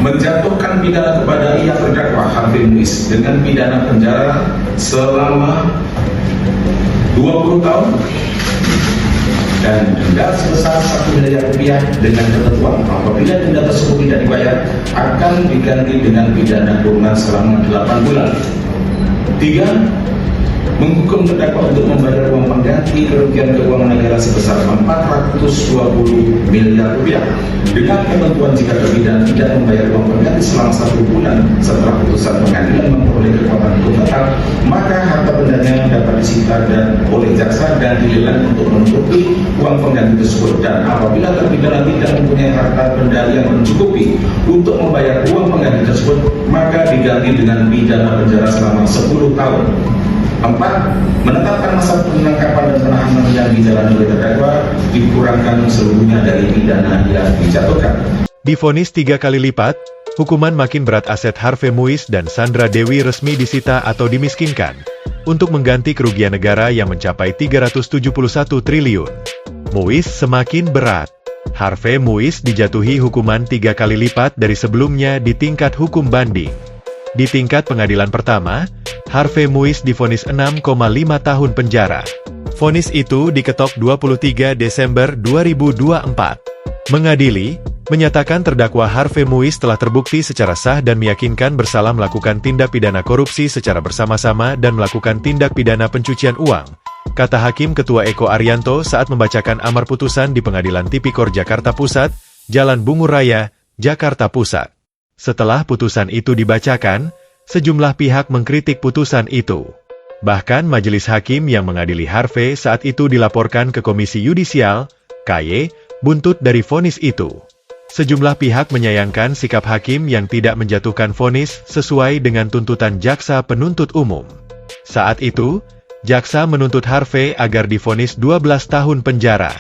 menjatuhkan pidana kepada ia terdakwa Harvey Muiz dengan pidana penjara selama 20 tahun dan denda sebesar 1 miliar rupiah dengan ketentuan apabila denda tersebut tidak dibayar akan diganti dengan pidana kurungan selama 8 bulan. 3. Menghukum terdakwa untuk membayar uang pengganti kerugian keuangan negara sebesar 420 miliar rupiah dengan ketentuan jika terpidana tidak membayar uang pengganti selama 1 bulan setelah putusan pengadilan memperoleh kekuatan hukum tetap, maka harta bendanya dapat disita dan oleh jaksa dan dilelang untuk menutupi uang pengganti tersebut. Dan apabila terpidana tidak mempunyai harta benda yang mencukupi untuk membayar uang pengganti tersebut, maka diganti dengan pidana penjara selama 10 tahun. 4. Menetapkan masa penangkapan dan penahanan yang dijalani oleh terdakwa dikurangkan seluruhnya dari pidana yang dijatuhkan. Divonis 3 kali lipat, hukuman makin berat. Aset Harvey Muiz dan Sandra Dewi resmi disita atau dimiskinkan untuk mengganti kerugian negara yang mencapai 371 triliun. Muiz semakin berat. Harvey Muiz dijatuhi hukuman 3 kali lipat dari sebelumnya di tingkat hukum banding. Di tingkat pengadilan pertama, Harvey Muiz divonis 6,5 tahun penjara. Vonis itu diketok 23 Desember 2024. Mengadili, menyatakan terdakwa Harvey Muiz telah terbukti secara sah dan meyakinkan bersalah melakukan tindak pidana korupsi secara bersama-sama dan melakukan tindak pidana pencucian uang, kata Hakim Ketua Eko Arianto saat membacakan amar putusan di Pengadilan Tipikor Jakarta Pusat, Jalan Bungur Raya, Jakarta Pusat. Setelah putusan itu dibacakan, sejumlah pihak mengkritik putusan itu. Bahkan majelis hakim yang mengadili Harvey saat itu dilaporkan ke Komisi Yudisial, KY, buntut dari vonis itu. Sejumlah pihak menyayangkan sikap hakim yang tidak menjatuhkan vonis sesuai dengan tuntutan jaksa penuntut umum. Saat itu, jaksa menuntut Harvey agar divonis 12 tahun penjara.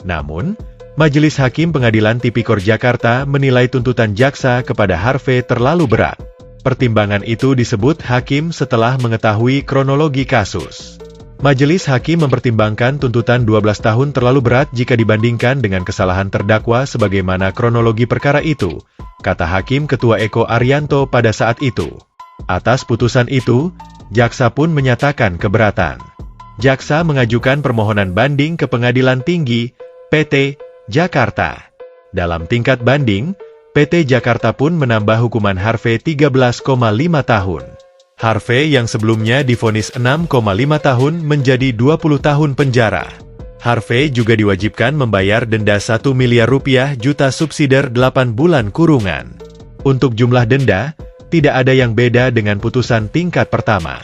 Namun, Majelis Hakim Pengadilan Tipikor Jakarta menilai tuntutan jaksa kepada Harvey terlalu berat. Pertimbangan itu disebut hakim setelah mengetahui kronologi kasus. Majelis Hakim mempertimbangkan tuntutan 12 tahun terlalu berat jika dibandingkan dengan kesalahan terdakwa sebagaimana kronologi perkara itu, kata Hakim Ketua Eko Arianto pada saat itu. Atas putusan itu, jaksa pun menyatakan keberatan. Jaksa mengajukan permohonan banding ke Pengadilan Tinggi, PT Jakarta. Dalam tingkat banding, PT Jakarta pun menambah hukuman Harvey 13,5 tahun. Harvey yang sebelumnya divonis 6,5 tahun menjadi 20 tahun penjara. Harvey juga diwajibkan membayar denda 1 miliar rupiah juta subsidiar 8 bulan kurungan. Untuk jumlah denda, tidak ada yang beda dengan putusan tingkat pertama.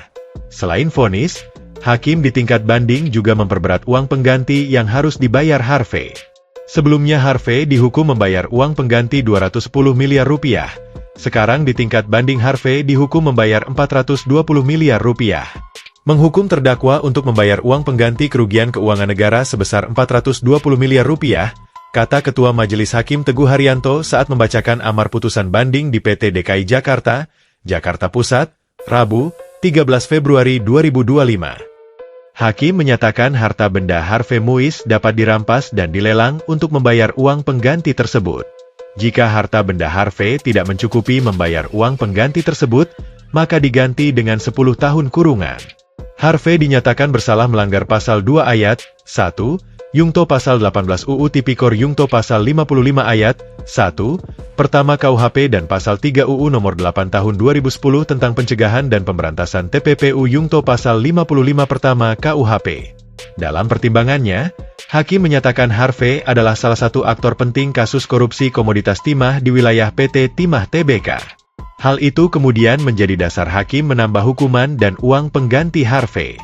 Selain vonis, hakim di tingkat banding juga memperberat uang pengganti yang harus dibayar Harvey. Sebelumnya Harvey dihukum membayar uang pengganti 210 miliar rupiah. Sekarang di tingkat banding Harvey dihukum membayar 420 miliar rupiah. Menghukum terdakwa untuk membayar uang pengganti kerugian keuangan negara sebesar 420 miliar rupiah, kata Ketua Majelis Hakim Teguh Haryanto saat membacakan amar putusan banding di PT DKI Jakarta, Jakarta Pusat, Rabu, 13 Februari 2025. Hakim menyatakan harta benda Harvey Muiz dapat dirampas dan dilelang untuk membayar uang pengganti tersebut. Jika harta benda Harvey tidak mencukupi membayar uang pengganti tersebut, maka diganti dengan 10 tahun kurungan. Harvey dinyatakan bersalah melanggar pasal 2 ayat 1, Yungto pasal 18 UU Tipikor Yungto pasal 55 ayat 1, pertama KUHP dan pasal 3 UU nomor 8 tahun 2010 tentang pencegahan dan pemberantasan TPPU Yungto pasal 55 pertama KUHP. Dalam pertimbangannya, hakim menyatakan Harvey adalah salah satu aktor penting kasus korupsi komoditas timah di wilayah PT Timah Tbk. Hal itu kemudian menjadi dasar hakim menambah hukuman dan uang pengganti Harvey.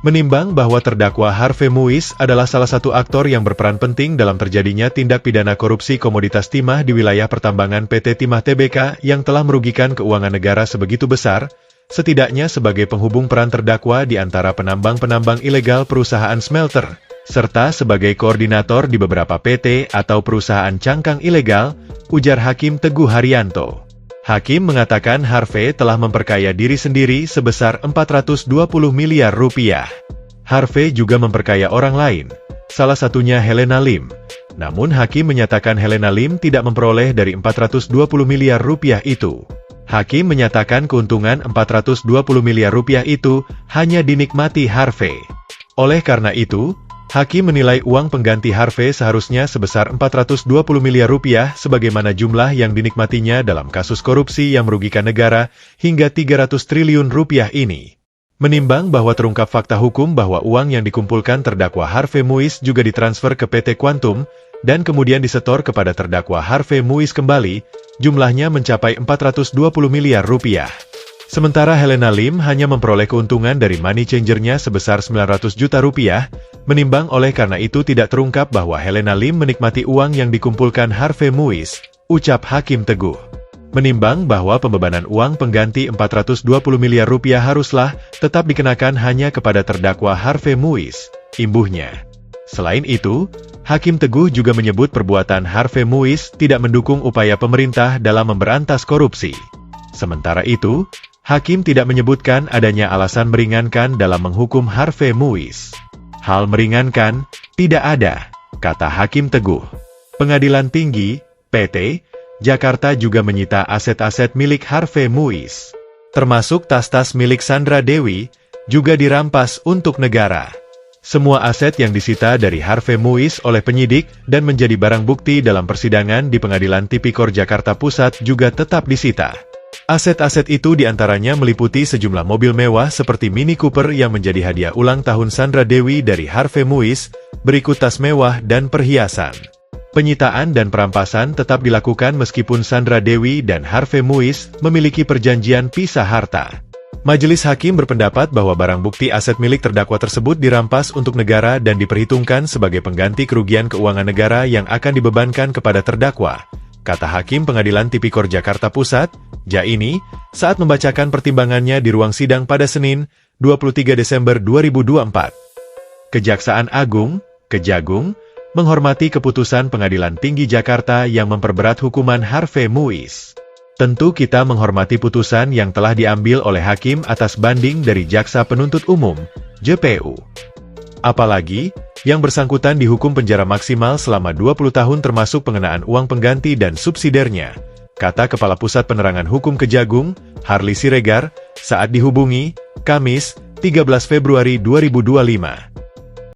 Menimbang bahwa terdakwa Harvey Muiz adalah salah satu aktor yang berperan penting dalam terjadinya tindak pidana korupsi komoditas timah di wilayah pertambangan PT Timah Tbk yang telah merugikan keuangan negara sebegitu besar, setidaknya sebagai penghubung peran terdakwa di antara penambang-penambang ilegal perusahaan smelter, serta sebagai koordinator di beberapa PT atau perusahaan cangkang ilegal, ujar Hakim Teguh Haryanto. Hakim mengatakan Harvey telah memperkaya diri sendiri sebesar 420 miliar rupiah. Harvey juga memperkaya orang lain, salah satunya Helena Lim, Namun Hakim menyatakan Helena Lim tidak memperoleh dari 420 miliar rupiah itu. Hakim menyatakan keuntungan 420 miliar rupiah itu hanya dinikmati Harvey. Oleh karena itu, Hakim menilai uang pengganti Harvey seharusnya sebesar 420 miliar rupiah sebagaimana jumlah yang dinikmatinya dalam kasus korupsi yang merugikan negara hingga 300 triliun rupiah ini. Menimbang bahwa terungkap fakta hukum bahwa uang yang dikumpulkan terdakwa Harvey Muiz juga ditransfer ke PT Quantum dan kemudian disetor kepada terdakwa Harvey Muiz kembali, jumlahnya mencapai 420 miliar rupiah. Sementara Helena Lim hanya memperoleh keuntungan dari money changer-nya sebesar 900 juta rupiah, menimbang oleh karena itu tidak terungkap bahwa Helena Lim menikmati uang yang dikumpulkan Harvey Muiz, ucap Hakim Teguh. Menimbang bahwa pembebanan uang pengganti 420 miliar rupiah haruslah tetap dikenakan hanya kepada terdakwa Harvey Muiz, imbuhnya. Selain itu, Hakim Teguh juga menyebut perbuatan Harvey Muiz tidak mendukung upaya pemerintah dalam memberantas korupsi. Sementara itu, Hakim tidak menyebutkan adanya alasan meringankan dalam menghukum Harvey Muiz. Hal meringankan, tidak ada, kata Hakim Teguh. Pengadilan Tinggi, PT, Jakarta juga menyita aset-aset milik Harvey Muiz. Termasuk tas-tas milik Sandra Dewi, juga dirampas untuk negara. Semua aset yang disita dari Harvey Muiz oleh penyidik dan menjadi barang bukti dalam persidangan di Pengadilan Tipikor Jakarta Pusat juga tetap disita. Aset-aset itu diantaranya meliputi sejumlah mobil mewah seperti Mini Cooper yang menjadi hadiah ulang tahun Sandra Dewi dari Harvey Muiz, berikut tas mewah dan perhiasan. Penyitaan dan perampasan tetap dilakukan meskipun Sandra Dewi dan Harvey Muiz memiliki perjanjian pisah harta. Majelis Hakim berpendapat bahwa barang bukti aset milik terdakwa tersebut dirampas untuk negara dan diperhitungkan sebagai pengganti kerugian keuangan negara yang akan dibebankan kepada terdakwa, kata Hakim Pengadilan Tipikor Jakarta Pusat, Jaini, saat membacakan pertimbangannya di ruang sidang pada Senin, 23 Desember 2024. Kejaksaan Agung, Kejagung, menghormati keputusan Pengadilan Tinggi Jakarta yang memperberat hukuman Harvey Muiz. Tentu kita menghormati putusan yang telah diambil oleh Hakim atas banding dari Jaksa Penuntut Umum, JPU. Apalagi, yang bersangkutan dihukum penjara maksimal selama 20 tahun termasuk pengenaan uang pengganti dan subsidiarnya, kata Kepala Pusat Penerangan Hukum Kejagung, Harli Siregar, saat dihubungi, Kamis, 13 Februari 2025.